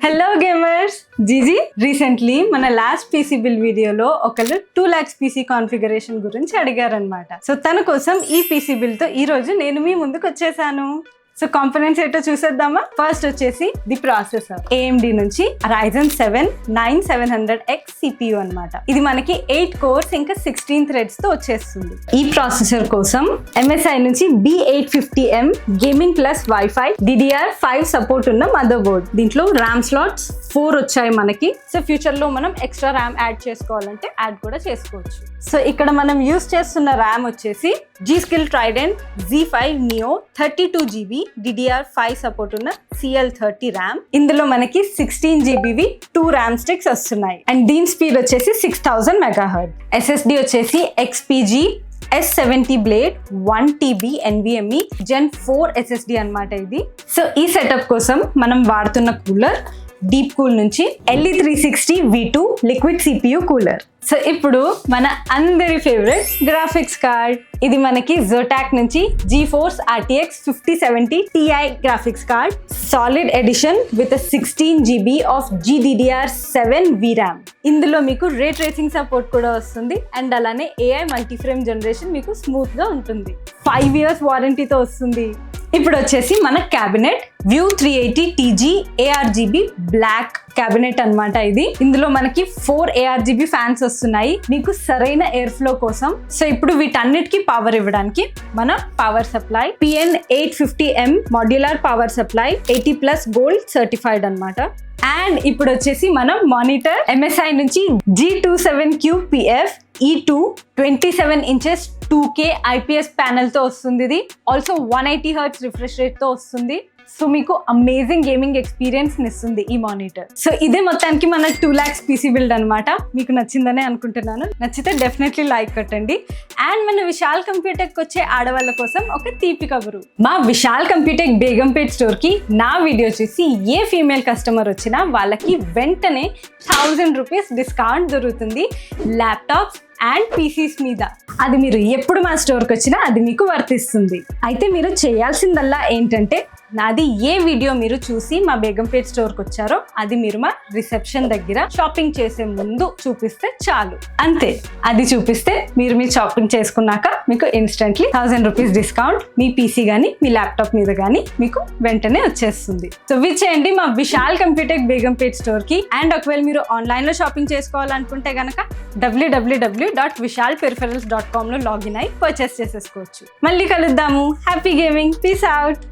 Hello gamers, GG recently మన last PC bill వీడియోలో ఒకళ్ళు 2 lakhs పీసీ కాన్ఫిగరేషన్ గురించి అడిగారనమాట. సో తన కోసం ఈ పీసీ బిల్ తో ఈ రోజు నేను మీ ముందుకు వచ్చేసాను. సో కాంపోనెంట్స్ ఏంటో చూసేద్దామా. ఫస్ట్ వచ్చేసి ది ప్రాసెసర్ AMD నుంచి Ryzen 7 9700X CPU అన్నమాట. ఇది మనకి 8 cores ఇంకా 16 threads తో వచ్చేస్తుంది. ఈ ప్రాసెసర్ కోసం MSI నుంచి B850M gaming plus wifi DDR5 support ఉన్న మదర్ బోర్డ్. దీంట్లో RAM slots 4 వచ్చాయి మనకి. సో ఫ్యూచర్ లో మనం ఎక్స్ట్రా RAM యాడ్ చేసుకోవాలంటే యాడ్ కూడా చేసుకోవచ్చు. సో ఇక్కడ మనం యూస్ చేస్తున్న RAM వచ్చేసి G-Skill Trident Z5 Neo 32GB DDR5 support ఉన్న CL30 RAM. ఇందులో మనకి 16GB 2 RAM sticks వస్తున్నాయి అండ్ దీని స్పీడ్ వచ్చేసి 6000 MHz. SSD వచ్చేసి XPG S70 Blade 1TB NVMe Gen 4 SSD అన్నమాట ఇది. సో ఈ సెటప్ కోసం మనం వాడుతున్న కూలర్ డీప్ కూల్ నుంచి LE360 V2 liquid CPU cooler. So ఇప్పుడు మన అందరి ఫేవరెట్ గ్రాఫిక్స్ కార్డ్. ఇది మనకి Zotac నుంచి GeForce RTX 5070 Ti graphics card, solid edition with 16GB of GDDR7 VRAM. ఇందులో మీకు రే ట్రేసింగ్ సపోర్ట్ కూడా వస్తుంది అండ్ అలానే AI మల్టీఫ్రేమ్ జనరేషన్ మీకు స్మూత్ గా ఉంటుంది. 5 years వారంటీతో వస్తుంది. ఇప్పుడు వచ్చేసి మన cabinet view 380 TG ARGB black cabinet అన్నమాట ఇది. ఇందులో మనకి 4 ARGB ఫ్యాన్స్ వస్తున్నాయి మీకు సరైన ఎయిర్ ఫ్లో కోసం. సో ఇప్పుడు వీటన్నిటికీ పవర్ ఇవ్వడానికి మన power supply PN850M modular power supply 80+ gold certified అన్నమాట. అండ్ ఇప్పుడు వచ్చేసి మనం మానిటర్ MSI నుంచి G27QPF E2 27 inches 2K IPS panel తో వస్తుంది. ఇది ఆల్సో 180 Hz రిఫ్రెష్ రేట్ తో వస్తుంది. సో మీకు అమేజింగ్ గేమింగ్ ఎక్స్పీరియన్స్ ఇస్తుంది ఈ మానిటర్. సో ఇదే మొత్తానికి మన 2 lakhs పీసీ బిల్డ్ అనమాట. మీకు నచ్చిందనే అనుకుంటున్నాను. నచ్చితే డెఫినెట్లీ లైక్ కొట్టండి. అండ్ మన విశాల్ కంప్యూటెక్ వచ్చే ఆడవాళ్ళ కోసం ఒక తీపి కబురు. మా విశాల్ కంప్యూటెక్ బేగంపేట్ స్టోర్ కి నా వీడియో చూసి ఏ ఫీమేల్ కస్టమర్ వచ్చినా వాళ్ళకి వెంటనే 1000 rupees డిస్కౌంట్ దొరుకుతుంది ల్యాప్టాప్స్ అండ్ పీసీస్ మీద. అది మీరు ఎప్పుడు మా స్టోర్కి వచ్చినా అది మీకు వర్తిస్తుంది. అయితే మీరు చేయాల్సిందల్లా ఏంటంటే నాది ఏ వీడియో మీరు చూసి మా బేగంపేట్ స్టోర్కి వచ్చారో అది మీరు మా రిసెప్షన్ దగ్గర షాపింగ్ చేసే ముందు చూపిస్తే చాలు. అంతే, అది చూపిస్తే మీరు మీ షాపింగ్ చేసుకున్నాక మీకు ఇన్స్టెంట్లీ 1000 rupees డిస్కౌంట్ మీ పీసీ కానీ మీ ల్యాప్టాప్ మీద కానీ మీకు వెంటనే వచ్చేస్తుంది. సో విచ్చేయండి మా విశాల్ కంప్యూటెక్ బేగంపేట్ స్టోర్ కి. అండ్ ఒకవేళ మీరు ఆన్లైన్ లో షాపింగ్ చేసుకోవాలనుకుంటే గనక www.vishalperipherals.com లో లాగిన్ అయి పర్చేస్ చేసేసుకోవచ్చు. మళ్ళీ కలుద్దాము. Happy gaming. Peace out.